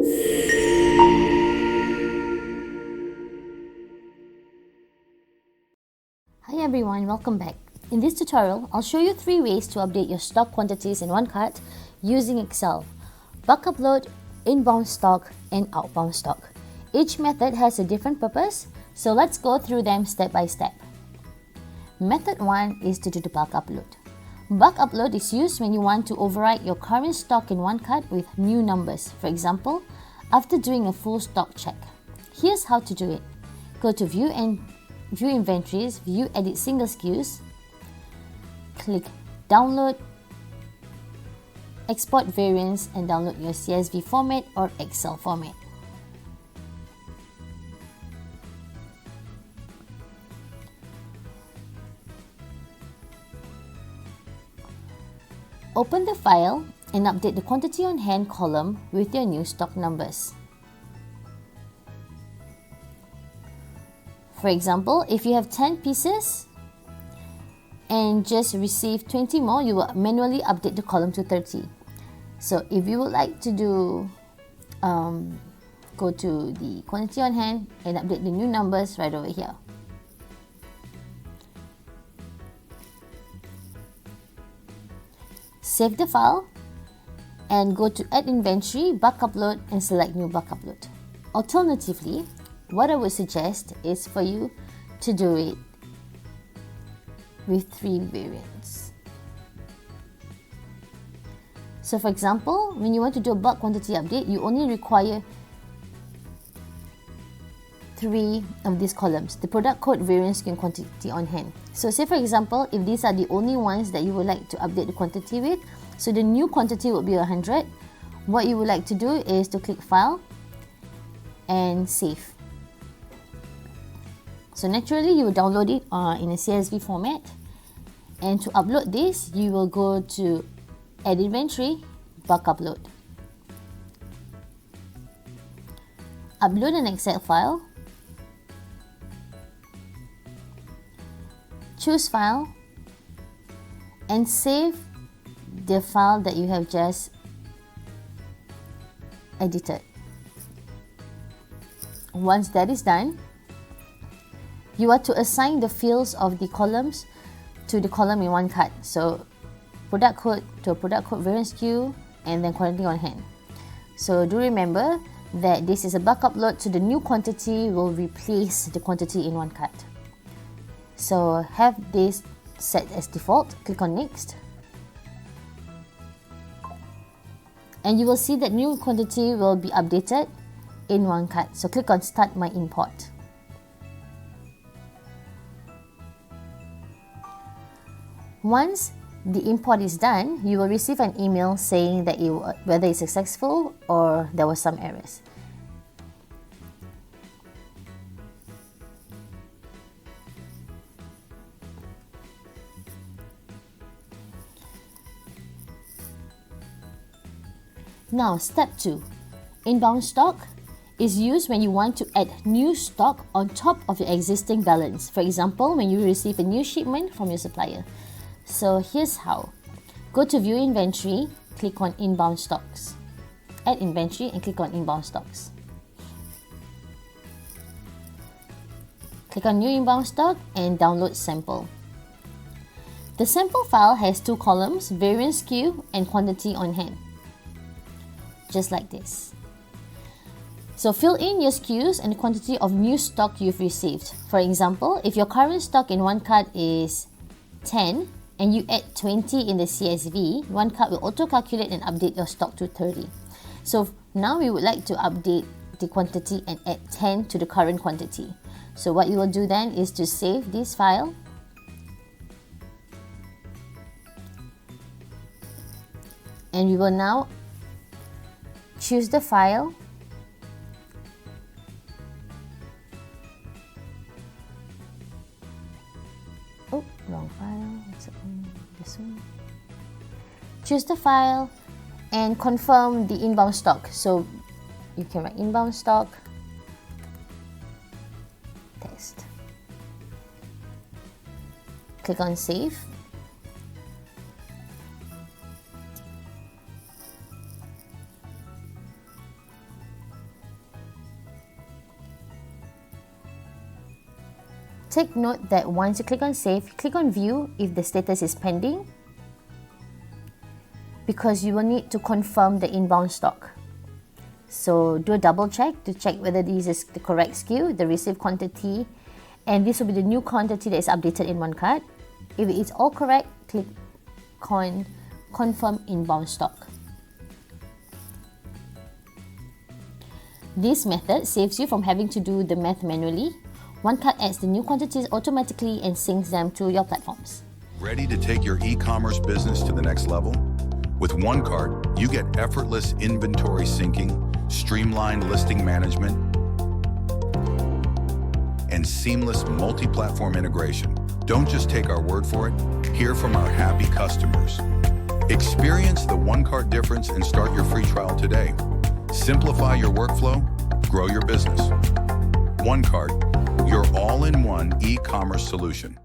Hi everyone, welcome back. In this tutorial, I'll show you 3 ways to update your stock quantities in OneCart using Excel: bulk upload, inbound stock, and outbound stock. Each method has a different purpose, so let's go through them step by step. Method 1 is to do the bulk upload. Bulk upload is used when you want to overwrite your current stock in OneCart with new numbers. For example, after doing a full stock check. Here's how to do it. Go to View Inventories, View Edit Single SKUs, click Download, Export Variants, and download your CSV format or Excel format. Open the file and update the quantity on hand column with your new stock numbers. For example, if you have 10 pieces and just received 20 more, you will manually update the column to 30. So if you would like to do, go to the quantity on hand and update the new numbers right over here. Save the file and go to Add Inventory, Bulk Upload, and select New Bulk Upload. Alternatively, what I would suggest is for you to do it with 3 variants. So for example, when you want to do a bulk quantity update, you only require 3 of these columns: the product code, variant SKU, and quantity on hand. So say for example, if these are the only ones that you would like to update the quantity with, so the new quantity would be 100, what you would like to do is to click File and Save. So naturally, you will download it in a CSV format, and to upload this, you will go to Add Inventory, Bulk Upload. Upload an Excel file, choose File, and save the file that you have just edited. Once that is done, you are to assign the fields of the columns to the column in OneCart. So product code to a product code, variant SKU, and then quantity on hand. So do remember that this is a bulk upload, so the new quantity will replace the quantity in OneCart. So have this set as default, click on Next, and you will see that new quantity will be updated in OneCart. So click on Start My Import. Once the import is done, you will receive an email saying that whether it's successful or there were some errors. Now, step 2. Inbound stock is used when you want to add new stock on top of your existing balance. For example, when you receive a new shipment from your supplier. So here's how. Go to View Inventory, click on Inbound Stocks. Add Inventory and click on Inbound Stocks. Click on New Inbound Stock and download Sample. The sample file has 2 columns, variant SKU and quantity on hand. Just like this. So fill in your SKUs and the quantity of new stock you've received. For example, if your current stock in OneCart is 10 and you add 20 in the CSV, OneCart will auto-calculate and update your stock to 30. So now we would like to update the quantity and add 10 to the current quantity. So what you will do then is to save this file and we will now choose the file, wrong file, this one. Choose the file and confirm the inbound stock. So you can write inbound stock test. Click on Save. Take note that once you click on save, click on view if the status is pending, because you will need to confirm the inbound stock. So do a double check to check whether this is the correct SKU, the received quantity, and this will be the new quantity that is updated in OneCart. If it is all correct, click on confirm inbound stock. This method saves you from having to do the math manually. OneCart adds the new quantities automatically and syncs them to your platforms. Ready to take your e-commerce business to the next level? With OneCart, you get effortless inventory syncing, streamlined listing management, and seamless multi-platform integration. Don't just take our word for it, hear from our happy customers. Experience the OneCart difference and start your free trial today. Simplify your workflow, grow your business. OneCart, your all-in-one e-commerce solution.